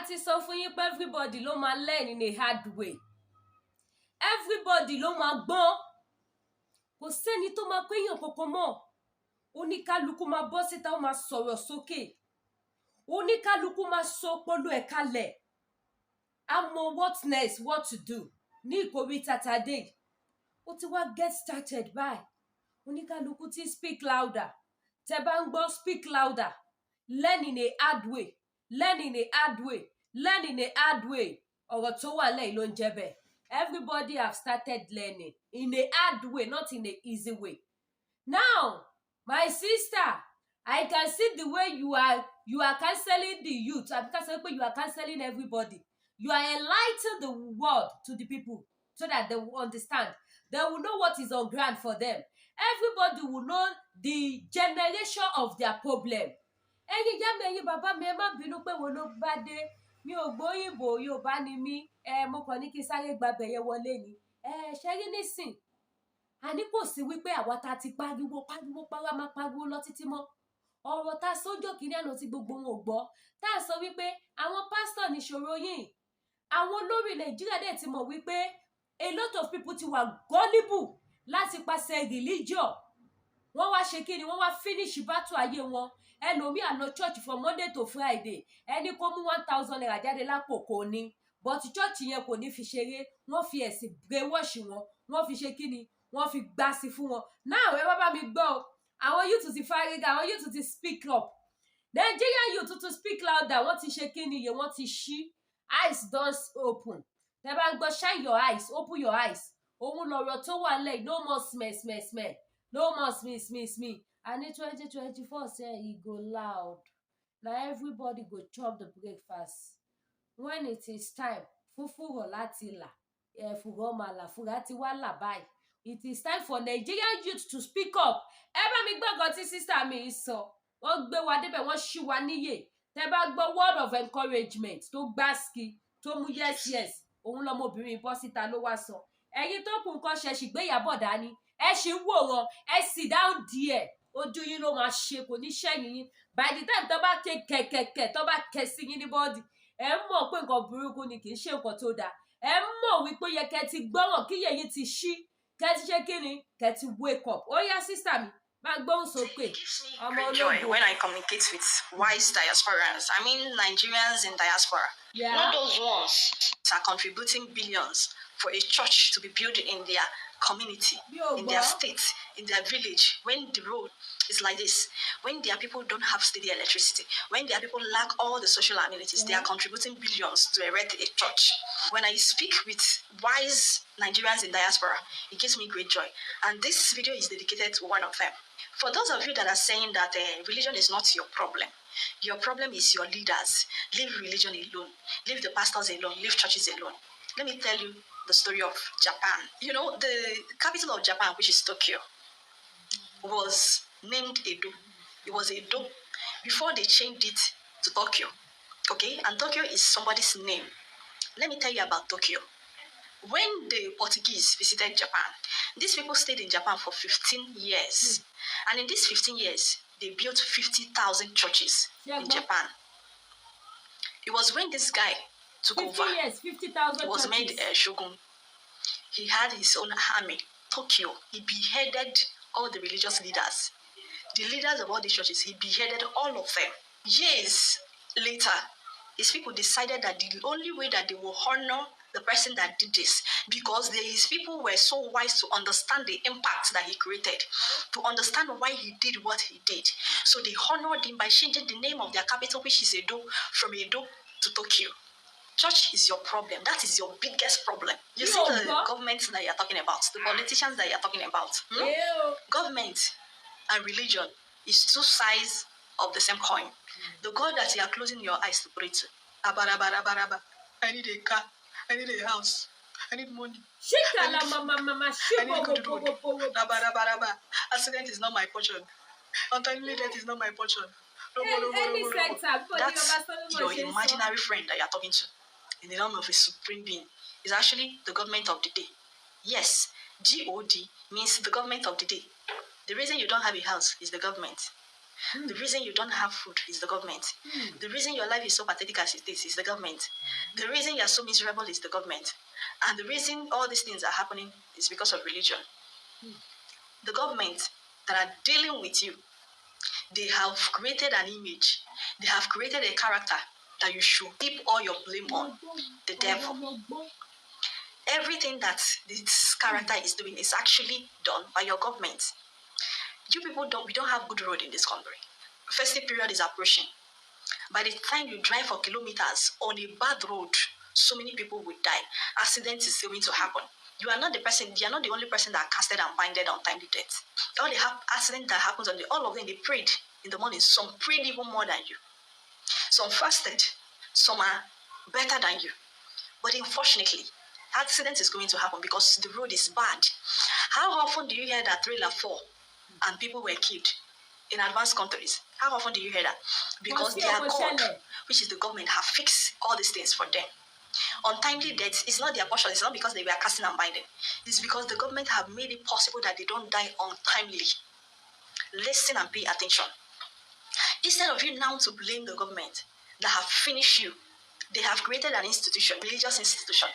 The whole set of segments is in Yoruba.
ti sọ fún yín pé everybody ló máa learn in a hard way. Everybody ló máa gbọ́n. Kò sẹ́ni tó máa péyàn kankan mọ́. Oníkálukú máa bọ́ síta ó máa sọ̀rọ̀ sókè. Oníkálukú máa sọ ọpọlọ ẹ̀ kalẹ̀. A mọ what next, what to do. Ní ìkórìtà tàdé. Ó ti wá get started by. Oníkálukú ti speak louder. Tẹ́ bá ń gbọ́ speak louder. Learn in a hard way. Learn in a hard way. Learn in a hard way. Ọ̀rọ̀ tó wà lẹ́yìn ló ń jẹ́ bẹ́ẹ̀. Everybody have started learning in a hard way, not in a easy way. Now, my sister, I can see the way you are cancelling the youth. I can say you are cancelling everybody. You are enlightening the world to the people so that they will understand. They will know what is on ground for them. Everybody will know the generation of their problem. Ẹ̀yin ìyá mi, ẹ̀yin bàbá mi, ẹ má bínú pé wo ló bá dé. Mi ò gbóyìnbó, Yorùbá ni mí. Mo kàn ní kí sáré gbabẹ̀ yẹn wọlé ni. Ṣé rí nísìn? Àní kò sí wípé àwa ta ti pariwo máa pariwo lọ títí mọ́. Ọ̀rọ̀ ta sójó kìíní àná tí gbogbo wọn ò gbọ́. Tá a sọ wípé àwọn pásítọ̀ níṣòro yìí. Àwọn olórí Nàìjíríà dẹ̀ ti mọ̀ wípé a lot of people ti wà gullible láti pàṣẹ religion. Wọ́n wá ṣe kíni, wọ́n wá finish battle ayé wọn. Ẹlòmíì á lọ church from Monday to Friday. Ẹni kó mú 1,000 naira jáde lápò kò ní. But church yẹn kò ní fi ṣeré. Wọ́n fi ẹ̀sìn brainwash wọn. Wọ́n fi ṣe kíni, wọ́n fi gbásí fún wọn. Now ẹ bá mi gbọ́. Àwọn youth ti fárígá, àwọn youth ti speak up. Nigerian youth to speak louder. Wọ́n ti ṣe kíni yẹn, wọ́n ti ṣí. Eyes don't open. Tẹ́ bá gbọ́, shine your eyes, open your eyes. Òun lọ̀rọ̀ tó wà lẹ́yìn, no more smell. No more smell. And in 2024 say e go loud. Now everybody go chop the breakfast. When it is time, fufuro láti là, furo máa là, fura ti wá là báyìí. It is time for Nigerian youth to speak up. Ẹ bá mi gbọ́ nǹkan tí sister mi sọ. Wọ́n gbé wa débẹ̀, wọ́n ṣí wa níyè. Tẹ́ bá gbọ́ word of encouragement tó gbáski, tó mú yes. Òun lọmọbìnrin bọ́ síta ló wá sọ. Ẹ̀yin tó kù nǹkan ṣe ṣìgbéyàbọ̀ dání. Ẹ ṣì ń wò wọn, ẹ sit down there. Ojú yín ló máa ṣe, kò ní ṣẹ́yìn yín. By the time tó bá ké kẹ̀kẹ̀kẹ̀, tó bá kẹ̀ sí yín ní bọ́ọ̀dì, ẹ mọ̀ pé nǹkan burúkú ni, kì í ṣe nǹkan tó dáa. Ẹ mọ̀ wípé yẹ kẹ́ ti gbọ́ràn kí yẹ̀yìn ti ṣí, kẹ́ ti ṣe kíni, kẹ́ ti wake up. Ó yá sister mi, máa gbóhùn sókè. It gives me great joy when I communicate with wise diasporans. I mean Nigerians in diaspora. Yeah. Not those ones that are contributing billions for a church to be built in their community, in their state, in their village, when the road is like this, when their people don't have steady electricity, when their people lack all the social amenities, they are contributing billions to erect a church. When I speak with wise Nigerians in diaspora, it gives me great joy. And this video is dedicated to one of them. For those of you that are saying that religion is not your problem is your leaders. Leave religion alone. Leave the pastors alone. Leave churches alone. Let me tell you the story of Japan. You know, the capital of Japan, which is Tokyo, was named Edo. It was Edo before they changed it to Tokyo. Okay? And Tokyo is somebody's name. Let me tell you about Tokyo. When the Portuguese visited Japan, these people stayed in Japan for 15 years. And in these 15 years, they built 50,000 churches in Japan. It was when this guy took over. 50,000 he was made a shogun. He had his own army, Tokyo. He beheaded all the religious leaders. The leaders of all these churches, he beheaded all of them. Years later, his people decided that the only way that they will honor the person that did this, because his people were so wise to understand the impact that he created, to understand why he did what he did. So they honored him by changing the name of their capital, which is Edo, from Edo to Tokyo. Church is your problem. That is your biggest problem. You see the government that you're talking about, the politicians that you're talking about. Government and religion is two sides of the same coin. The God that you are closing your eyes to pray to. I need a car. I need a house. I need money. I need good road. Accident is not my portion. Untimely death is not my portion. That's your imaginary friend that you're talking to in the name of a supreme being. Is actually the government of the day. Yes, G-O-D means the government of the day. The reason you don't have a house is the government. The reason you don't have food is the government. The reason your life is so pathetic as it is the government. The reason you're so miserable is the government. And the reason all these things are happening is because of religion. The government that are dealing with you, they have created an image. They have created a character that you should keep all your blame on. The devil. Everything that this character is doing is actually done by your government. You people we don't have good road in this country. Festive period is approaching. By the time you drive for kilometers on a bad road, so many people will die. Accident is going to happen. You are not the only person that casted and binded on timely death. All the accident that happens all of them, they prayed in the morning. Some prayed even more than you. Some fasted. Some are better than you. But unfortunately, accident is going to happen because the road is bad. How often do you hear that trailer fall and people were killed in advanced countries? How often do you hear that? Because their God, which is the government, have fixed all these things for them. Untimely death is not their portion. It's not because they were casting and binding. It's because the government have made it possible that they don't die untimely. Listen and pay attention. Instead of you now to blame the government that have finished you, they have created an institution, religious institution,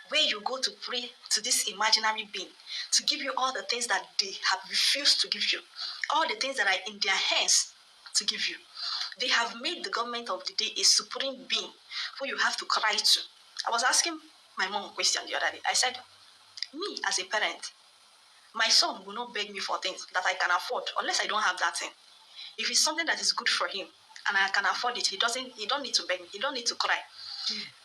where you go to pray to this imaginary being to give you all the things that they have refused to give you, all the things that are in their hands to give you. They have made the government of the day a supreme being who you have to cry to. I was asking my mom a question the other day. I said, me as a parent, my son will not beg me for things that I can afford unless I don't have that thing. If it's something that is good for him and I can afford it, he don't need to beg me. He don't need to cry.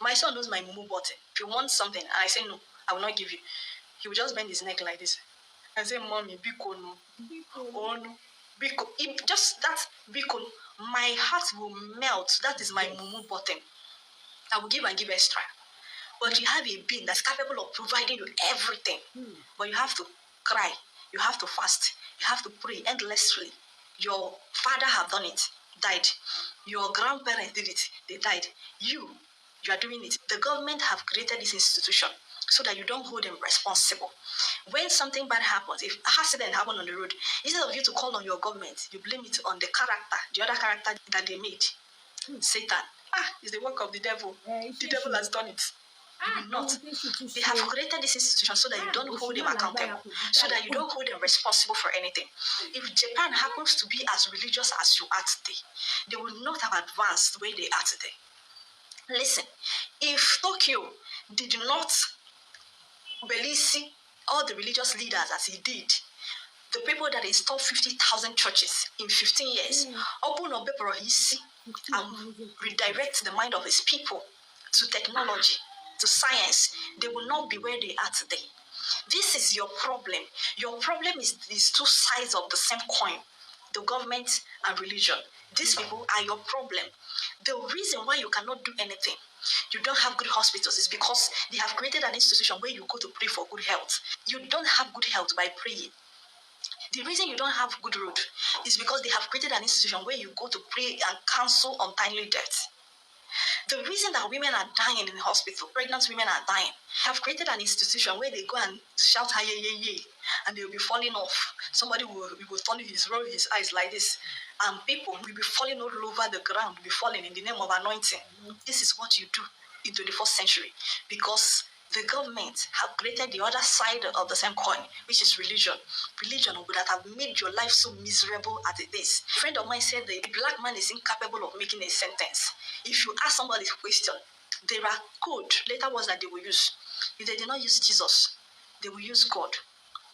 My son knows my mumu button. If he wants something and I say no, I will not give you, he will just bend his neck like this. I say, Mommy, biko no. Oh no. Biko. Just that biko, my heart will melt. That is my mumu button. I will give and give extra. But you have a being that's capable of providing you everything. But you have to cry. You have to fast. You have to pray endlessly. Your father have done it, died. Your grandparents did it, they died. You are doing it. The government have created this institution so that you don't hold them responsible. When something bad happens, if an accident happens on the road, instead of you to call on your government, you blame it on the character, the other character that they made. Satan. It's the work of the devil. The devil has done it. Not. They have created this institution so that you don't hold them accountable, so that you don't hold them responsible for anything. If Japan happens to be as religious as you are today, they will not have advanced the way they are today. Listen, if Tokyo did not release all the religious leaders as he did, the people that installed 50,000 churches in 15 years, open up and redirect the mind of his people to technology, to science, they will not be where they are today. This is your problem. Your problem is these two sides of the same coin, the government and religion. These people are your problem. The reason why you cannot do anything, you don't have good hospitals, is because they have created an institution where you go to pray for good health. You don't have good health by praying. The reason you don't have good road is because they have created an institution where you go to pray and cancel untimely death. The reason that women are dying in the hospital, pregnant women are dying, have created an institution where they go and shout hey, and they will be falling off. Somebody will roll his eyes like this, and people will be falling all over the ground, will be falling in the name of anointing. This is what you do in the 21st century, because the government have created the other side of the same coin, which is religion. Religion would have made your life so miserable as it is. A friend of mine said the black man is incapable of making a sentence. If you ask somebody a question, there are code, later words that they will use. If they did not use Jesus, they will use God.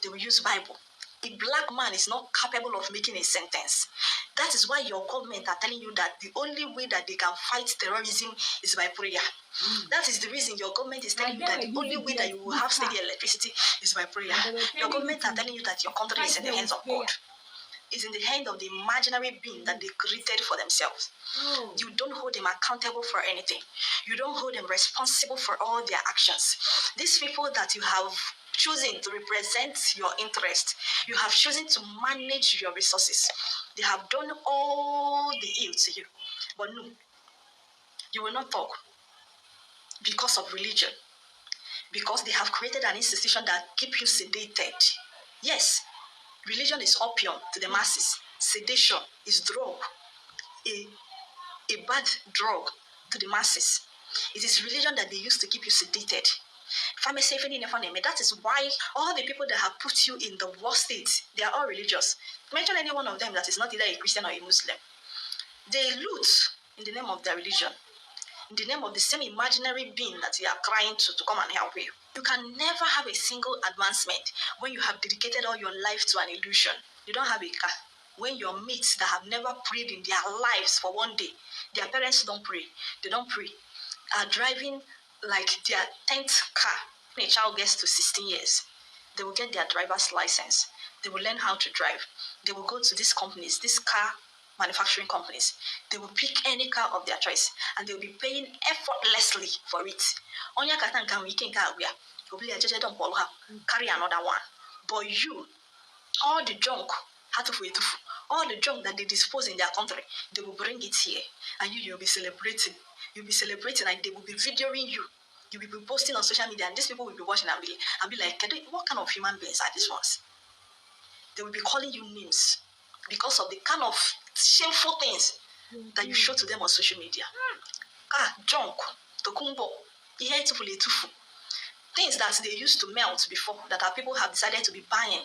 They will use Bible. A black man is not capable of making a sentence. That is why your government are telling you that the only way that they can fight terrorism is by prayer. That is the reason your government is telling you that the only way that you will have steady electricity is by prayer. Your government are telling you that your country is in the hands of God. It's in the hand of the imaginary being that they created for themselves. You don't hold them accountable for anything. You don't hold them responsible for all their actions. These people that you have chosen to represent your interest, you have chosen to manage your resources, they have done all the ill to you. But no, you will not talk because of religion, because they have created an institution that keep you sedated. Yes, religion is opium to the masses. Sedation is drug, a bad drug to the masses. It is religion that they use to keep you sedated. That is why all the people that have put you in the worst state, they are all religious. Mention any one of them that is not either a Christian or a Muslim. They loot in the name of their religion, in the name of the same imaginary being that you are crying to come and help you. You can never have a single advancement when you have dedicated all your life to an illusion. You don't have a car. When your mates that have never prayed in their lives for one day, their parents don't pray, they don't pray, are driving like their 10th car. When a child gets to 16 years, they will get their driver's license. They will learn how to drive. They will go to these companies, these car manufacturing companies. They will pick any car of their choice and they will be paying effortlessly for it. Carry another one. But you, all the junk, all the junk that they dispose in their country, they will bring it here. And you'll be celebrating. You'll be celebrating and they will be videoing you. You will be posting on social media and these people will be watching and be like, what kind of human beings are these ones? They will be calling you names because of the kind of shameful things that you show to them on social media. Junk, tokumbo, things that they used to melt before that our people have decided to be buying.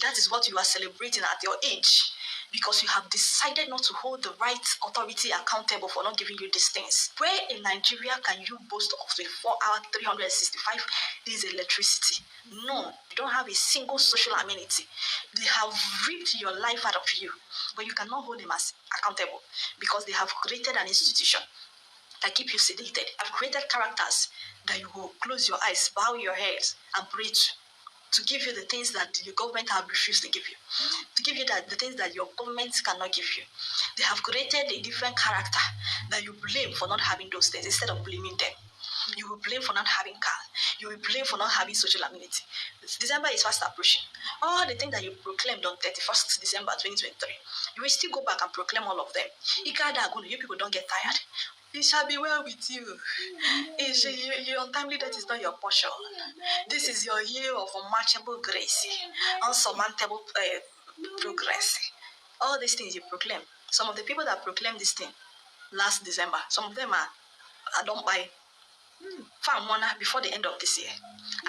That is what you are celebrating at your age because you have decided not to hold the right authority accountable for not giving you these things. Where in Nigeria can you boast of a 4-hour, 365 days electricity? No, you don't have a single social amenity. They have ripped your life out of you, but you cannot hold them as accountable because they have created an institution that keep you sedated. Have created characters that you will close your eyes, bow your heads, and pray to give you the things that your government have refused to give you, to give you the things that your government cannot give you. They have created a different character that you blame for not having those things instead of blaming them. You will blame for not having car. You will blame for not having social amenity. December is fast approaching. All the things that you proclaimed on 31st December 2023, you will still go back and proclaim all of them. You people don't get tired. It shall be well with you. Your untimely death is not your portion. This is your year of unmatchable grace, unsurmountable progress. All these things you proclaim. Some of the people that proclaimed this thing last December, some of them I don't buy found one before the end of this year.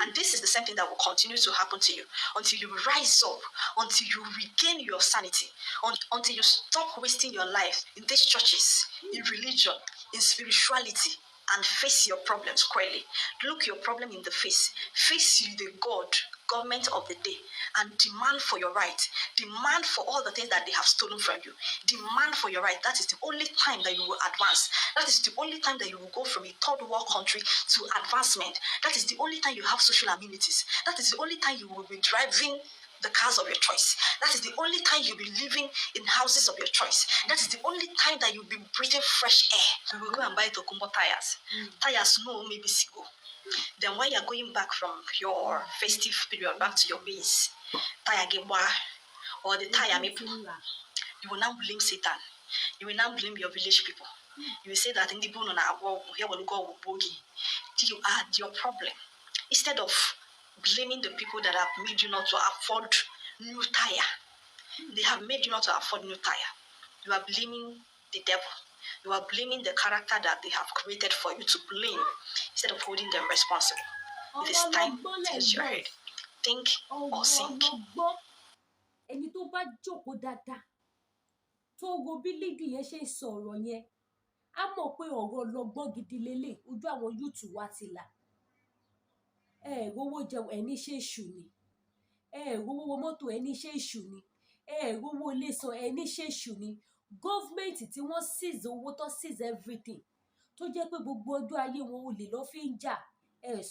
And this is the same thing that will continue to happen to you until you rise up, until you regain your sanity, until you stop wasting your life in these churches, in religion, in spirituality, and face your problems squarely. Look your problem in the face. Face you, the government of the day, and demand for your right. Demand for all the things that they have stolen from you. Demand for your right. That is the only time that you will advance. That is the only time that you will go from a third world country to advancement. That is the only time you have social amenities. That is the only time you will be driving the cars of your choice. That is the only time you'll be living in houses of your choice. That is the only time that you'll be breathing fresh air. You will go and buy Tokumbo tires. Tires, no, maybe Sigo. Then when you're going back from your festive period back to your base, tire gewa or the tire maybe, you will now blame Satan. You will now blame your village people. You will say that in the bone on our wall, here will go bogey. You are your problem. Instead of blaming the people that have made you not to afford new tire, they have made you not to afford new tire. You are blaming the devil. You are blaming the character that they have created for you to blame instead of holding them responsible. It is time to use your head. Think or sink. Ẹni tó bá jókòó dáadáa tó wo bí lady yẹn ṣe ń sọ ọ̀rọ̀ yẹn á mọ̀ pé ọ̀rọ̀ ọlọ́gbọ́n gidi lélẹ̀ ojú àwọn yúùtù wa ti là. Rówó jẹun ẹni ṣe èṣù ni. Rówó wọ mọ́tò ẹni ṣe èṣù ni. Rówó ilé san ẹni ṣe èṣù ni. Gọ́fmẹ̀ntì tí wọ́n seize owó tó seize everything tó jẹ́ pé gbogbo ọjọ́ ayé wọn olè ló fi ń jà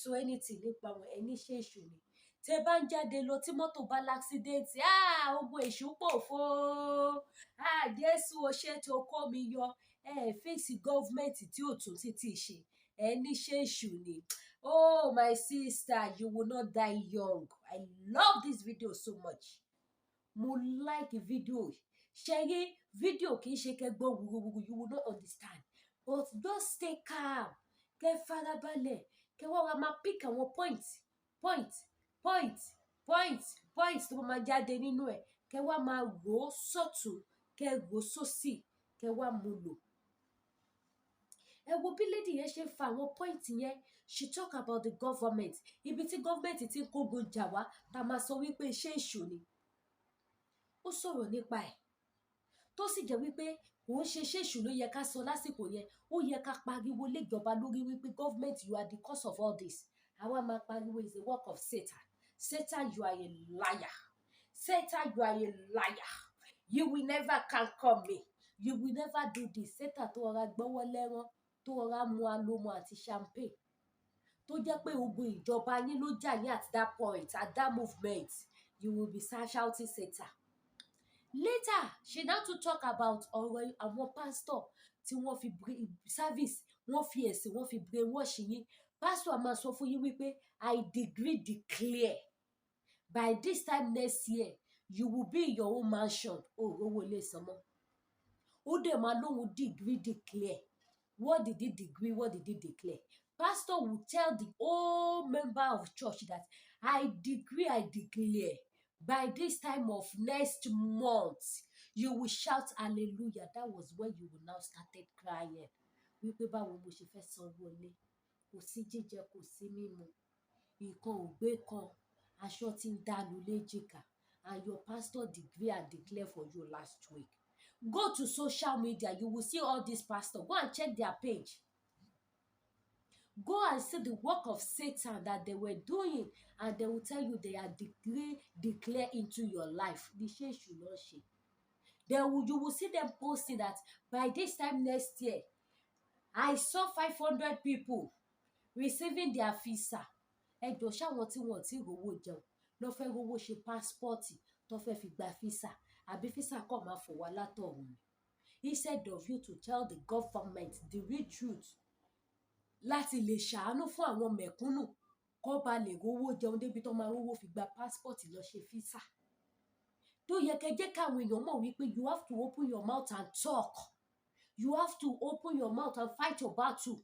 sọ anything nípa wọn ẹni ṣe èṣù ni. Tẹ bá ń jáde lọ tí mọ́tò bá láksidẹ̀ntì ogun èṣù pòfo Jésù o ṣé tó kó mi yọ fèsì gọ́fmẹ̀ntì tí ò tún títí ṣe ẹni ṣe èṣù ni. Oh my sister, you will not die young. I love this video so much. Mo like video. Ṣẹ́rí video kì í ṣe kẹ́ gbọ́ wuruwuru, you will not understand. But just stay calm. Kẹ́ farabalẹ̀. Kẹ́ wá máa pick àwọn points tó máa jáde nínú ẹ̀. kẹ́ wá máa rò ó sọ́tùn kẹ́ rò ó sósì kẹ́ wá mú lò. Ẹ wo bí lady yẹn ṣe fa àwọn point yẹn. She talk about the government. Ibi tí government ti ń kógun jà wá tá máa sọ wípé iṣẹ́ èṣù ni. Ó sọ̀rọ̀ nípa ẹ̀. Tó sì jẹ́ wípé kò ń ṣe iṣẹ́ èṣù ló yẹ ká sọ lásìkò yẹn. Ó yẹ ká pariwo lé ìjọba lórí wípé government, you are the cause of all this. Àwa máa pariwo is the work of Satan. Satan, you are a liar. Satan, you are a liar. You will never conquer me. You will never do this. Satan tó ọ̀rá gbọ́wọ́ lẹ́rán, tó ọ̀rá mu alomo àti champagne. Tó jẹ́ pé ogun ìjọba yín ló jà yín at that point, at that movement. You will be shouting Satan. Later, she now to talk about ọ̀rọ̀ àwọn pastor tí wọ́n fi service, wọ́n fi ẹ̀sìn, wọ́n fi brainwash yín. Pastor máa sọ fún yín wípé I declare by this time next year you will be in your own mansion. Owó ilé ìsanmọ́. Ó dẹ̀ máa lóhun declare. What did he decree? What did he declare? Pastor will tell the whole member of church that I declare by this time of next month you will shout hallelujah. That was when you will now started crying. Wípé báwo mo ṣe fẹ́ sanwó ilé, kò sí jíjẹ, kò sí mímu, nǹkan ò gbé kan, aṣọ tí ń dànù léjìká, and your pastor decree and declare for you last week. Go to social media, you will see all these pastors. Go and check their page. Go and see the work of Satan that they were doing, and they will tell you they are declare into your life. The shame should not shame. You will see them posting that by this time next year, I saw 500 people receiving their visa. Ẹ jọ̀ọ́ ṣáwọn tí wọ́n ti rówó jẹun ló fẹ́ rówó ṣe pásítọ̀tì tó fẹ́ fi gba visa, àbí visa kọ̀ máa fò wá látọ̀run. Instead of you to tell the government the real truth, láti lè ṣàánú fún àwọn mẹ̀kúnnù kó ba lè rówó jẹun débi tó máa rówó fi gba pásítọ̀tì lọ ṣe visa. Tó yẹ kẹ́ jẹ́ káwọn èèyàn mọ̀ wípé you have to open your mouth and talk. You have to open your mouth and fight your battle.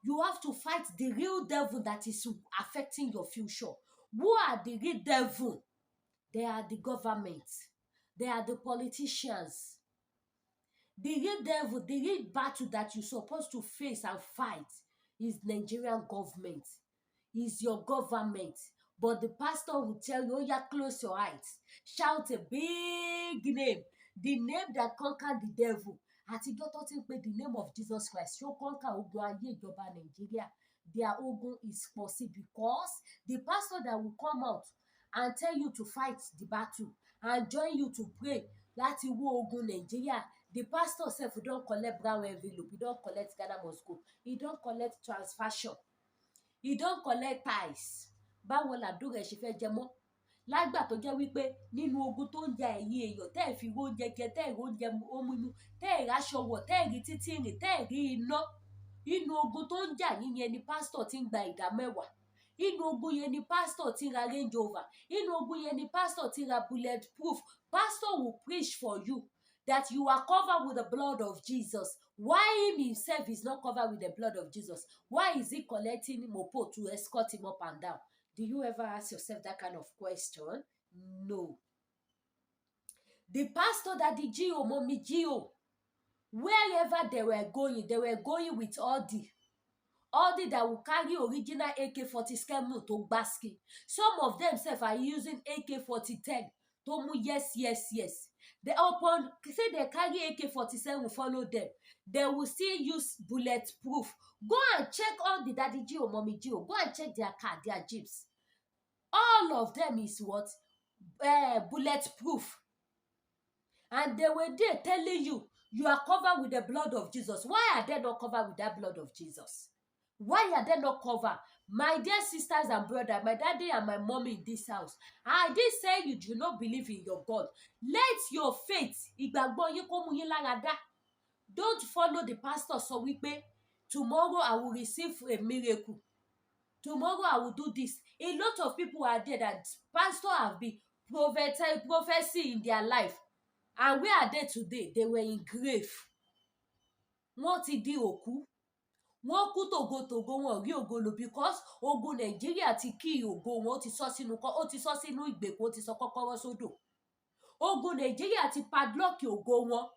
You have to fight the real devil that is affecting your future. Who are the real devil? They are the government. They are the politicians. The real devil, the real battle that you're supposed to face and fight is Nigerian government. Is your government. But the pastor will tell you, oh yeah, close your eyes. Shout a big name. The name that conquered the devil. Àtijọ́ tó ti ń pe the name of Jesus Christ. Ṣó conquer ogun ayé ìjọba Nigeria. Their ogun is possible because the pastor that will come out and tell you to fight the battle and join you to pray láti wó ogun Nigeria. The pastor sef don collect brown envelope, he don collect Ghana must go, he don collect transfaction, he don collect tithes. Báwo làdúrà ẹ̀ ṣe fẹ́ jẹ mọ́? Lágbà tó jẹ́ wípé nínú ogun tó ń ja ẹ̀yin èèyàn tẹ́ ẹ̀ fi oúnjẹ jẹ, tẹ́ ẹ̀ oúnjẹ omínú, tẹ́ ẹ̀ ráṣọ wọ̀, tẹ́ ẹ̀ rí títí rìn, tẹ́ ẹ̀ rí iná. Inú ogun tó ń jà yín yẹn ni pásítọ̀ ti ń gba ìdá mẹ́wàá. Inú ogun yẹn ni pásítọ̀ ti ra Range Rover. Inú ogun yẹn ni pásítọ̀ ti ra bulletproof. Pastor will preach for you that you are covered with the blood of Jesus. Why him himself is not covered with the blood of Jesus? Why is he collecting mopo to escort him up and down? Do you ever ask yourself that kind of question? No. The pastor that the G.O, mommy G.O, wherever they were going with Audi that will carry original AK-47 to basket. Some of them self are using AK-4010 to move yes. They upon say they carry AK-47 follow them. They will still use bulletproof. Go and check all the daddy G.O, mommy G.O. Go and check their car, their jeeps. All of them is what? Bulletproof. And they were there telling you, you are covered with the blood of Jesus. Why are they not covered with that blood of Jesus? Why are they not covered? My dear sisters and brothers, my daddy and my mommy in this house, I did say you do not believe in your God. Let your faith, ìgbàgbọ́ yín kó mú yín lára dá. Don't follow the pastor so wípé tomorrow I will receive a miracle. Tomorrow I will do this. A lot of people are there that pastor have been prophecy in their life. And where are they today? They were in grave. Wọ́n ti di òkú. Wọ́n kú tògótògó wọn rí ògo lò because ogun Nàìjíríà ti kí ògo wọn ó ti sọ sínú ìgbèkùn, ó ti sọ kọ́kọ́rọ́ sódò. Ogun Nigeria ti padlock ògo wọn.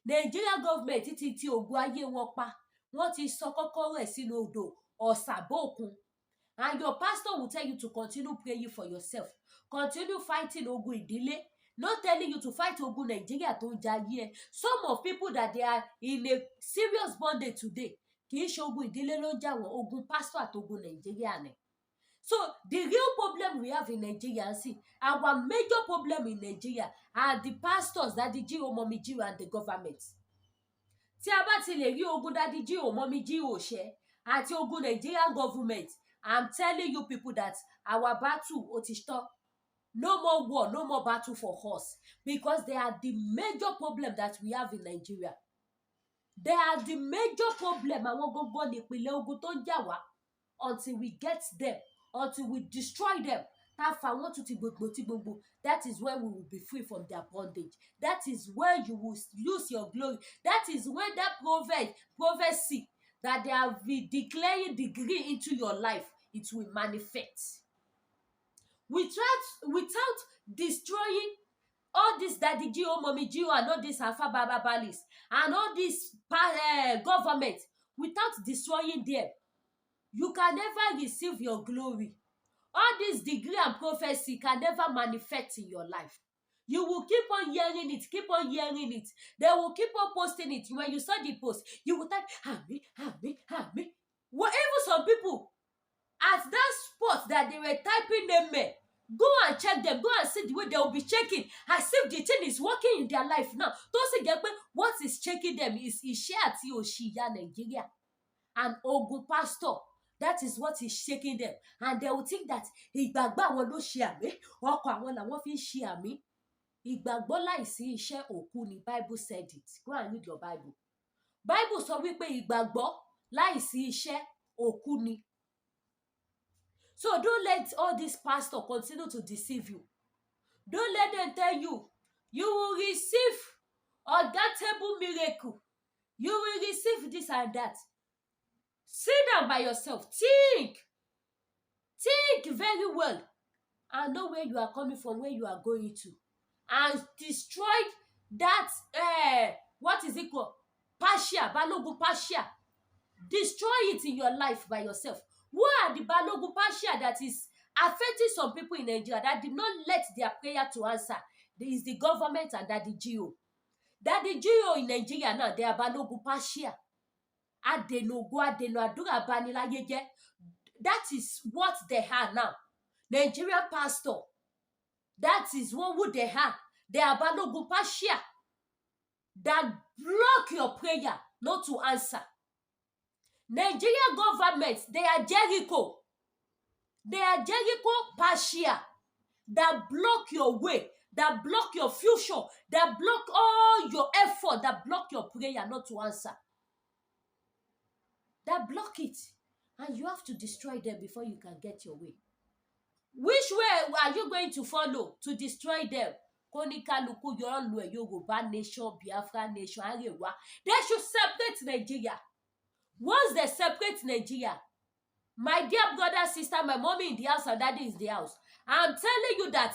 Nigeria government ti ògo ayé wọn pa. Wọ́n ti sọ kọ́kọ́rọ́ ẹ̀ sínú odò ọ̀sàbòkun. And your pastor will tell you to continue praying for yourself. Continue fighting ogun ìdílé. Not telling you to fight ogun Nigeria tó ń jayé ẹ. Some of people that they are in a serious bondage today. Kì í ṣe ogun ìdílé ló ń jà wọ́n, ogun pastor àti ogun Nigeria ni. So the real problem we have in Nigeria, see, our major problem in Nigeria are the pastors, Daddy G.O, Mommy G.O, and the government. Tí a bá ti lè rí ogun Daddy G.O, Mommy G.O ṣẹ́ àti ogun Nigerian government, I'm telling you people that our battle ó ti stop. No more war, no more battle for us, because they are the major problem that we have in Nigeria. They are the major problem. Àwọn gbogbo nípìnlẹ̀ ogun tó ń jà wá until we get them. Until we destroy them. That is when we will be free from their bondage. That is when you will lose your glory. That is when that prophecy that they have been declaring degree into your life, it will manifest. Without destroying all this Daddy G.O, Mommy G.O, and all this Alpha Baba Balis, and all this government, without destroying them, you can never receive your glory. All this degree and prophecy can never manifest in your life. You will keep on hearing it, keep on hearing it. They will keep on posting it. When you saw the post, you will type, Ami. Whatever some people, at that spot that they were typing them, go and check them, go and see the way they will be checking, as if the thing is working in their life now. Don't say, what is checking them is Iṣẹ́ àti òṣì ìyà Nigeria and ogun pastor. That is what is shaking them. And they will think that ìgbàgbọ́ àwọn ló ṣe àmì, ọkọ̀ àwọn làwọn fi ń ṣe àmì. Ìgbàgbọ́ láìsí iṣẹ́ òkú ni. Bible said it. Go and read your Bible. Bible sọ wípé ìgbàgbọ́ láìsí iṣẹ́ òkú ni. So don't let all these pastors continue to deceive you. Don't let them tell you, you will receive undoubtable miracle. You will receive this and that. Sit down by yourself. Think very well. And know where you are coming from, where you are going to. And destroy that, what is it called? Pasha, Balogun Pasha. Destroy it in your life by yourself. Who are the Balogun Pasha that is affecting some people in Nigeria that did not let their prayer to answer? There is the government and Daddy G.O. Daddy G.O in Nigeria now, they are Balogun Pasha. That is what they are now. Nigerian pastor. That is what they are. They are Balogun Pasha that block your prayer not to answer. Nigerian government, they are Jericho. They are Jericho Pasha that block your way, that block your future, that block all your effort, that block your prayer not to answer. That block it. And you have to destroy them before you can get your way. Which way are you going to follow to destroy them? Konikaluku, Yoruba nation, Biafra nation, Arewa. They should separate Nigeria. Once they separate Nigeria, my dear brother, sister, my mommy in the house and daddy is the house. I'm telling you that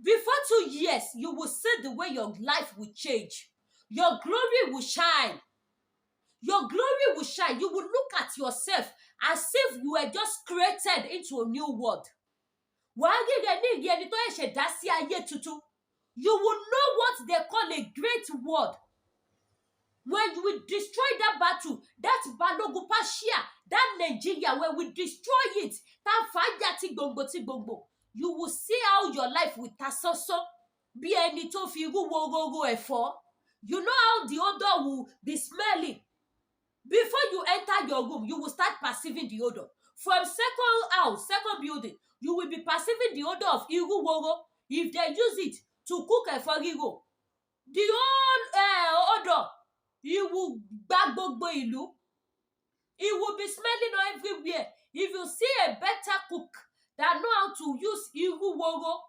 before 2 years, you will see the way your life will change. Your glory will shine. Your glory will shine. You will look at yourself as if you were just created into a new world. You will know what they call a great world. When we destroy that battle, that Balogun Pasha, that Nigeria, when we destroy it, that fire ti gbogbo, you will see how your life will tasoso. Bí ẹni tó fi irú worogo ẹ̀fọ́. You know how the odor will be smelling. Before you enter your room, you will start perceiving the odor. From second house, second building, you will be perceiving the odor of irú woro if they use it to cook ẹ̀fọ́ rírò. The whole odor, it will gba gbogbo ìlú. It will be smelling everywhere. If you see a better cook that know how to use irú woro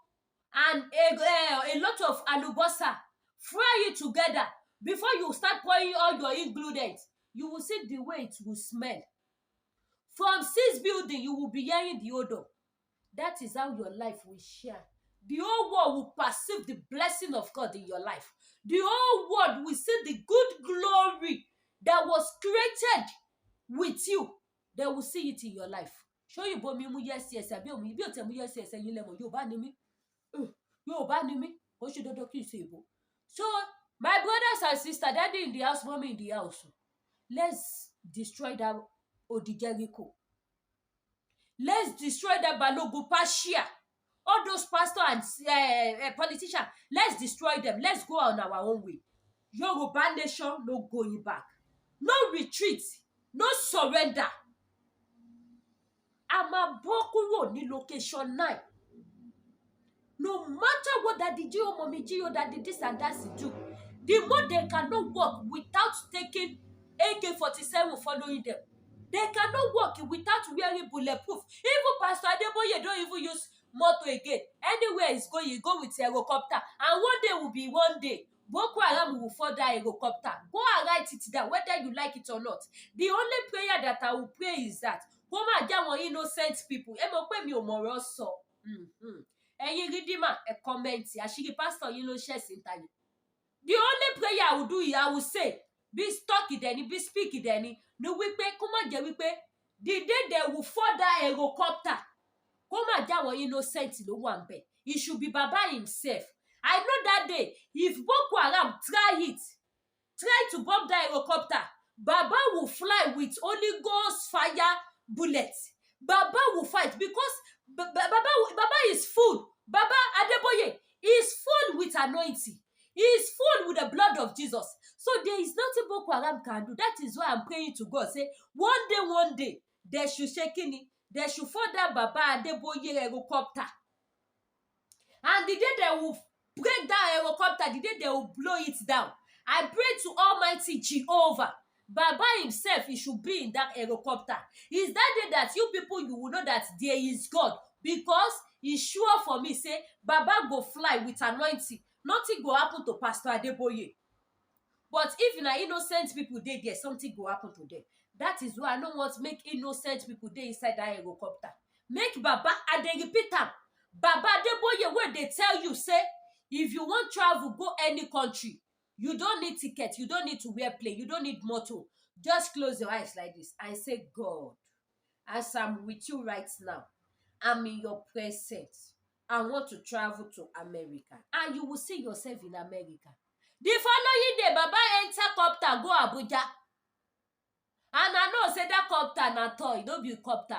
and a lot of alubosa, fry it together before you start pouring all your ingredients, you will see the way it will smell. From 6th building, you will be hearing the odor. That is how your life will share. The whole world will perceive the blessing of God in your life. The whole world will see the good glory that was created with you. They will see it in your life. Show you bomi mu yes àbí omi bí o te mu yes yin le mo Yorùbá ni mí. Yorùbá ni mí. Ó ṣe dandan kí n ṣe Ìgbò. So, my brothers and sisters, daddy in the house, mommy in the house, let's destroy that Odi Jericho. Let's destroy that Balogun Pashia. All those pastors and politicians, let's destroy them. Let's go on our own way. Yoruba nation, no going back. No retreat. No surrender. Ama bokuro ni location 9. No matter what that the G.O mommy G.O that the this and that do, the more they cannot work without taking AK-47 following them. They cannot work without wearing bulletproof. Even Pastor Adeboye don't even use motor again. Anywhere he's going, you go with helicopter. And one day will be one day. Boko Haram will fall that helicopter. Go and write it down, whether you like it or not. The only prayer that I will pray is that come and get innocent people. Mi ò mọ̀rọ̀ sọ. Ẹ̀yin Redeemer, comment. Àṣírí pastor yín ló ṣẹ̀ sí ntayé. The only prayer I will do is I will say, be stuck ideni, be speak ideni. No wípé, kó má jẹ́ wípé, the day they will fall that helicopter, kó má jẹ́ àwọn innocent ló wà ńbẹ̀. It should be Baba himself. I know that day, if Boko Haram try to bomb that helicopter, Baba will fly with Holy Ghost fire bullets. Baba will fight because Baba is full. Baba Adeboye is full with anointing. He is full with the blood of Jesus. So there is nothing Boko Haram can do. That is why I'm praying to God. Say, one day, they should shake it. They should fall that Baba Adeboye helicopter. And the day they will break that helicopter, the day they will blow it down, I pray to Almighty Jehovah. Baba himself, he should be in that helicopter. It's that day that you people, you will know that there is God. Because it's sure for me, say, Baba go fly with anointing. Nothing go happen to Pastor Adeboye. But if na innocent people there, something go happen to them. That is why I don't want to make innocent people there inside that helicopter. Make Baba, and they repeat am. Baba Adeboye, where they tell you, say, if you want travel, go any country. You don't need ticket. You don't need to wear plane. You don't need motor. Just close your eyes like this and say, God, as I'm with you right now, I'm in your presence. I want to travel to America. And you will see yourself in America. The following day, Baba enter copter, go Abuja. And I know, say that copter na toy, don't be copter.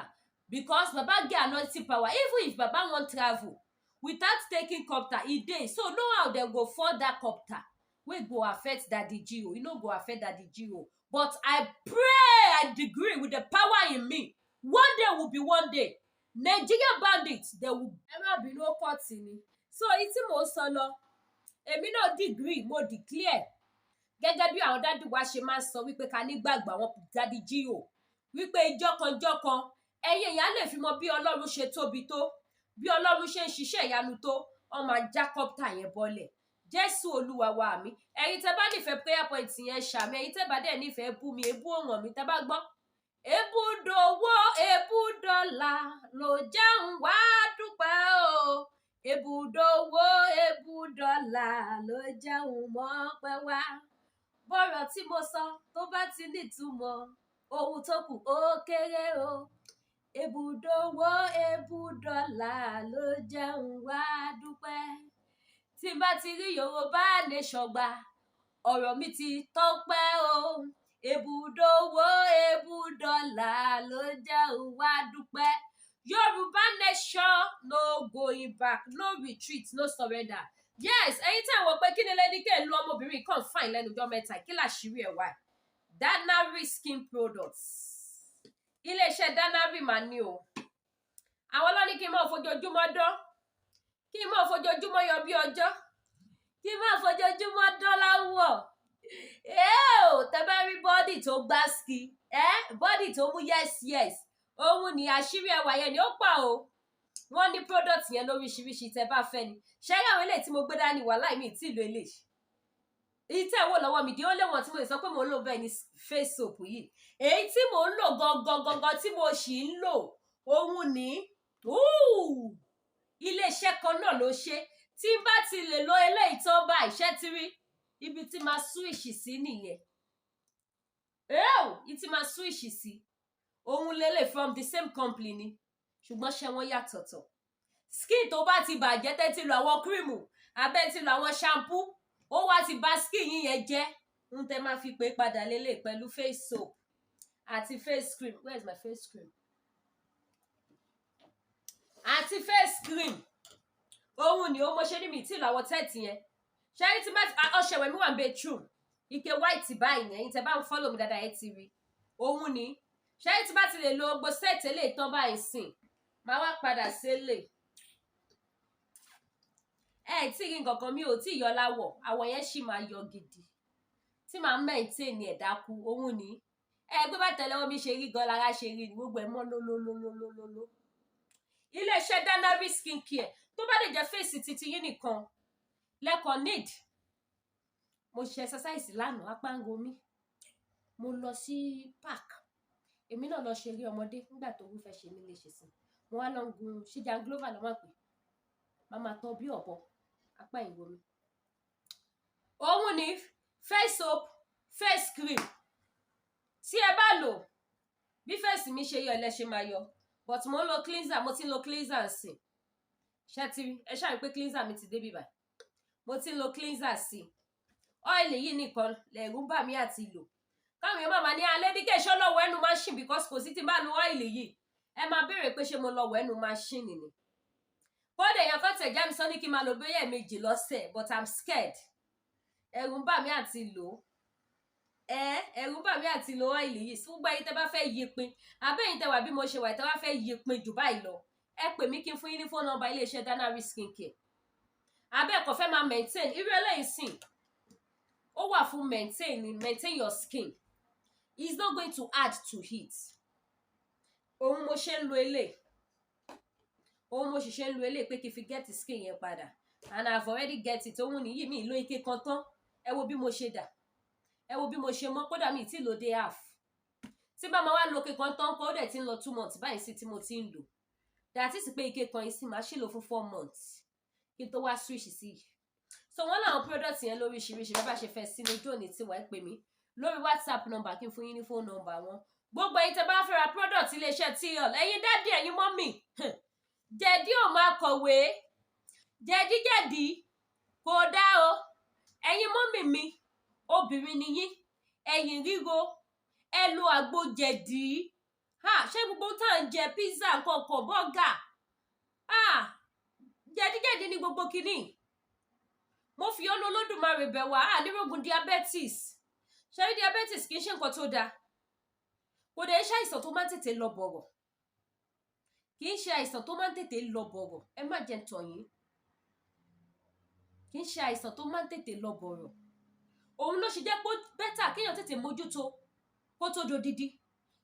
Because Baba get anointing power. Even if Baba want travel, without taking copter, he dey. So know how they go for that copter. We go affect Daddy G.O. You know, go affect Daddy G.O. But I pray, I degree with the power in me. One day will be one day. Nigerian bandits, they will ever be no court in me. So it's mo sọ lọ. Èmi náà degree, mo declare. Gẹ́gẹ́ bí àwọn daddy wa ṣe máa sọ wípé ká ní gbàgbọ́ àwọn Daddy G.O. Wípé ìjọkan ẹ̀yin èèyàn lè fi mọ̀ bí Ọlọ́run ṣe tóbi tó, bí Ọlọ́run ṣe ń ṣiṣẹ́ ìyanu tó, ó máa já copter yẹn bọ́lẹ̀. Jésù Olúwa wa mi. Ẹ̀yin tẹ́ bá nífẹ̀ẹ́ prayer point yẹn ṣàmì, ẹ̀yin tẹ́ bá dẹ̀ nífẹ̀ẹ́ bú mi, ebú òràn mi tẹ́ bá gbọ́. Ebúdòwó ebúdọ́là ló jẹun wá dúpẹ́ o. Ebúdòwó ebúdọ́là ló jẹun mọ́pẹ́ wá. Bọ́rọ̀ tí mo sọ tó bá ti nítumọ̀, ohun tó kù ó kéré o. Ebúdòwó ebúdọ́là ló jẹun wá dúpẹ́. Tí n bá ti rí Yorùbá nation gbà, ọ̀rọ̀ mi ti tọ́pẹ́ o. Ebúdòwó ebúdọ́là ló jẹun wá dúpẹ́. Yorùbá nation, no going back, no retreat, no surrender. Yes, ẹ̀yin tí àwọn pé kí ni lẹ́ni kẹ́ ń lo ọmọbìnrin kan fine lẹ́nu ọjọ́ mẹ́ta, kí làṣírí ẹ̀ wá? Danari skin products. Ilé-iṣẹ́ Danari mà ní o. Àwọn lọ́ní kí n máa fojoojúmọ́ dán. Kí n máa fojoojúmọ́ yọ bí ọjọ́. Kí n máa fojoojúmọ́ dán láwọ̀. Tẹ́ bá rí bọ́dì tó gbáski. Bọ́dì tó mú yes. Òun ni àṣírí ẹwà yẹn ni ó pa o. Wọ́n ní product yẹn lóríṣiríṣi tẹ́ bá fẹ́ ni. Ṣé àwọn eléyìí tí mo gbé dání wà láì mi tí ìlú eléyìí. Èyí tẹ́ wò lọ́wọ́ mi di ó lé wọn tí mo lè sọ pé mo ń lò bẹ́ẹ̀ ni face soap yìí. Èyí tí mo ń lò gangan tí mo sì ń lò òun ni iléeṣẹ́ kan náà ló ṣe tí n bá ti lè lo eléyìí tó bá iṣẹ́ ti rí ibi tí máa switch sí nìyẹn ìtí máa switch sí òun lélẹ̀ from the same company ni ṣùgbọ́n ṣe wọ́n yàtọ̀tọ̀ skin tó bá ti bàjẹ́ tẹ́ ti lo àwọn kírìmù abẹ́ ti lo àwọn shampoo ó wá ti bà skin yín yẹn jẹ́ ń tẹ́ máa fi pé padà lélẹ̀ pẹ̀lú face soap àti face cream. Where is my face cream? Àti face cream òun ni ó mo ṣe ní mi tí làwọn tẹ́ẹ̀tì yẹn ṣe rí tí má ọṣẹ wẹ̀ mi wà ń bedroom ike white báyìí yẹn tẹ́ bá ń follow mi dáadáa ẹ ti rí òun ni ṣe rí tí bá ti lè lo gbogbo set eléyìí tán báyìí sìn máa wá padà sílé tí rí nǹkan kan mi ò tí yọ láwọ̀ àwọ̀ yẹn sì máa yọ gidi tí màá maintain ẹ̀dá kú òun ni gbé bá tẹ̀lé wọn mi ṣe rí gan lára ṣe rí ni gbogbo ẹ̀ mọ́ lólólólólóló. Iléeṣẹ́ Danari skin care tó bá lè jẹ́ fèsì titi yín nìkan lẹ́kọ̀ọ́ need mo ṣe exercise lánàá apá ń ro mí mo lọ sí park èmi náà lọ ṣeré ọmọdé nígbà tó wú fẹ́ ṣe mí léṣe sí mo wá lọ gun ṣíjà glova lọ́mọ pé màmá tán bí ọ̀bọ apá ìwo mi òun ni face soap face cream tí ẹ bá lò bí face mi ṣe yọ ẹlẹ́ṣẹ̀ máa yọ but mo ń lo cleanser mo ti ń lo cleanser sí ṣẹ́tìrí ẹ ṣáà rí pé cleanser mi ti débi báyìí mo ti ń lo cleanser sí ọ́ìlì yìí nìkan lẹ̀rù ń bà mí àti lò káwọn èèyàn máa ní alẹ́ díkẹ́ ṣọ́ lọ́wọ́ ẹnu machine because kò sí ti bá lo ọ́ìlì yìí ẹ máa béèrè pé ṣé mo lọ́wọ́ ẹnu machine ni kódà èèyàn kan tẹ̀ já mi sọ ní kí n máa lo bóyá ẹ̀ẹ̀mejì lọ́sẹ̀ but I'm scared ẹ̀rù ń bà mí àti lò ẹ̀rù ń bà mí àti lo ọ́ìlì yìí gbogbo ẹ̀yin tẹ́ bá fẹ́ yípin abẹ́yìn tẹ́ wà bí mo ṣe wà tẹ́ bá fẹ́ yípin jù báyìí lọ ẹ pè mí kí n fún yín ní phone number iléeṣẹ́ Danari skin care abẹ́ẹ̀kọ́ fẹ́ máa maintain irú eléyìí sìn ó wà fún maintain your skin it's not going to add to it òun mo ṣe ń lo eléyìí òun mo sì ṣe ń lo eléyìí pé kí n fi get skin yẹn padà and I've already get it òun nìyí mi ìlò ike kan tán ẹ wo bí mo ṣe dà ẹ wo bí mo ṣe mọ́ kódà mi tí lò dé half tí bá máa wá lo ike kan tán kó dẹ̀ ti ń lọ 2 months báyìí sí tí mo ti ń lò dàtí sí pé ike kan yìí sì máa ṣì lò fún 4 months kí n tó wá switch sí yìí so wọ́n láwọn product yẹn lóríṣiríṣi bá ṣe fẹ́ sí lójú òní tí wàá pè mí lórí WhatsApp number kí n fún yín ní phone number wọn gbogbo ẹ̀yin tẹ́ bá fẹ́ ra product iléeṣẹ́ TL ẹ̀yin dádì ẹ̀yin mọ́mì jẹ̀dí ò máa kọ̀wé jẹ̀díjẹ̀dí kò dá o ẹ̀yin mọ́mì mi obìnrin ni yín ẹ̀yìn ríro ẹ lo àgbo jẹ̀dí ṣé gbogbo tá à ń jẹ pizza kọ̀ọ̀kan bọ́gà jẹ̀díjẹ̀dí ni gbogbo kìíní mo fi ọ́nà Olódùmarè bẹ̀ wá ànírógun diabetes ṣé rí diabetes kì í ṣe nǹkan tó dáa kò dé ṣe àìsàn tó máa ń tètè lọ bọ̀rọ̀ kì í ṣe àìsàn tó máa ń tètè lọ bọ̀rọ̀ ẹ má jẹ́ n tàn yín kì í ṣe àìsàn tó máa ń tètè lọ bọ̀rọ̀ òun ló ṣe jẹ́ pé bẹ́tà kéèyàn tètè mójútó kó tó dodidi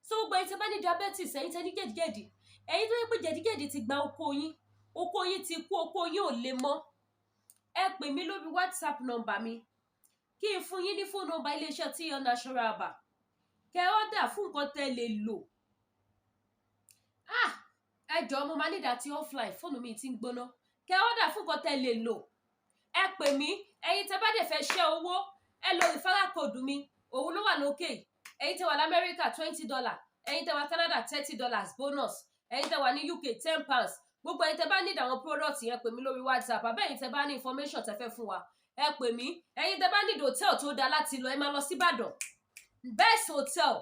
so gbogbo ẹ̀yin tẹ́ bá ní diabetes ẹ̀yin tẹ́ ní jẹ̀díjẹ̀dí ẹ̀yin tó yẹ pé jẹ̀díjẹ̀dí ti gba oko yín ti kú oko yín ò lè mọ́ ẹ pè mí lórí WhatsApp number mi kí n fún yín ní phone number iléeṣẹ́ TL Natural Bar kẹ́ ọ́dà fún nǹkan tẹ́ lè lò ẹ jọ̀ọ́ mo máa nídàá tí offline fóònù mi ti ń gbóná kẹ́ ọ́dà fún nǹkan tẹ́ lè lò ẹ pè mí ẹ̀yin tẹ́ bá dẹ̀ fẹ́ ṣẹ́ owó ẹ lo referral code mi òun ló wà lókè ẹ̀yin tẹ́ wà lamẹ́ríkà $20 ẹ̀yin tẹ́ wà Canada $30 bonus ẹ̀yin tẹ́ wà ní UK £10 gbogbo ẹ̀yin tẹ́ bá need àwọn product yẹn pè mí lórí WhatsApp àbẹ́ ẹ̀yin tẹ́ bá ní information tẹ́ fẹ́ fún wa ẹ pè mí ẹ̀yin tẹ́ bá need hotel tó dáa láti lọ ẹ máa lọ sí Ìbàdàn best hotel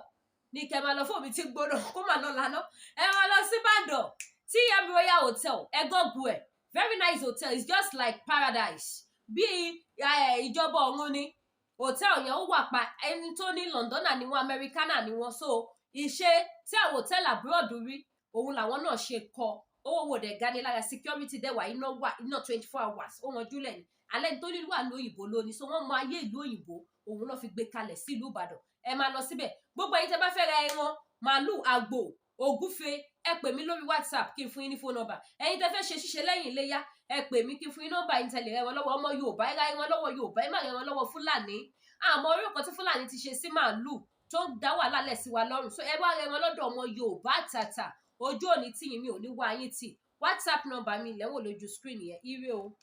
ní kẹ́ máa lọ fún omi tí gbóná kó máa lọ lánàá ẹ máa lọ sí Ìbàdàn TM Royal Hotel ẹ gọ́gù ẹ̀ very nice hotel it's just like paradise bí ìjọba ọ̀run ni hotel yẹn ó wà pa ẹni tó ní Londoner ni wọn Americana ni wọn so ìṣe tí àwọn hotel abroad rí òun làwọn náà ṣe kọ owó wò dẹ̀ gani lára security dẹ̀ wà iná 24 hours ó wọn júlẹ̀ ní alẹ́ tó nílùú àlọ́ òyìnbó lónìí so wọ́n mọ ayé ìlú òyìnbó òun náà fi gbé kalẹ̀ sí ìlú Ìbàdàn ẹ máa lọ síbẹ̀ gbogbo ẹ̀yin tẹ́ bá fẹ́ ra ẹran màálù àgbò ògúfe ẹ pè mí lórí WhatsApp kí n fún yín ní phone number ẹ̀yin tẹ́ fẹ́ ṣe ṣíṣe lẹ́yìn iléyá ẹ pè mí kí n fún yín nọ́mbà yín tẹ́lẹ̀ ẹran lọ́wọ́ ọmọ Yorùbá ẹ ra ẹran lọ́wọ́ Yorùbá ẹ má ra ẹran lọ́wọ́ Fúlàní àmọ́ orí nǹkan tí Fúlàní ti ṣe sí màálù tó ń dá wàhálà lẹ̀ sí wa lọ́rùn so ẹ wá ra ẹran lọ́dọ̀ ọmọ Yorùbá tàtà ojú òní tìyín mi ò ní wá yín tì WhatsApp number mi lẹ́wọ̀n lójú screen yẹn. Ire o.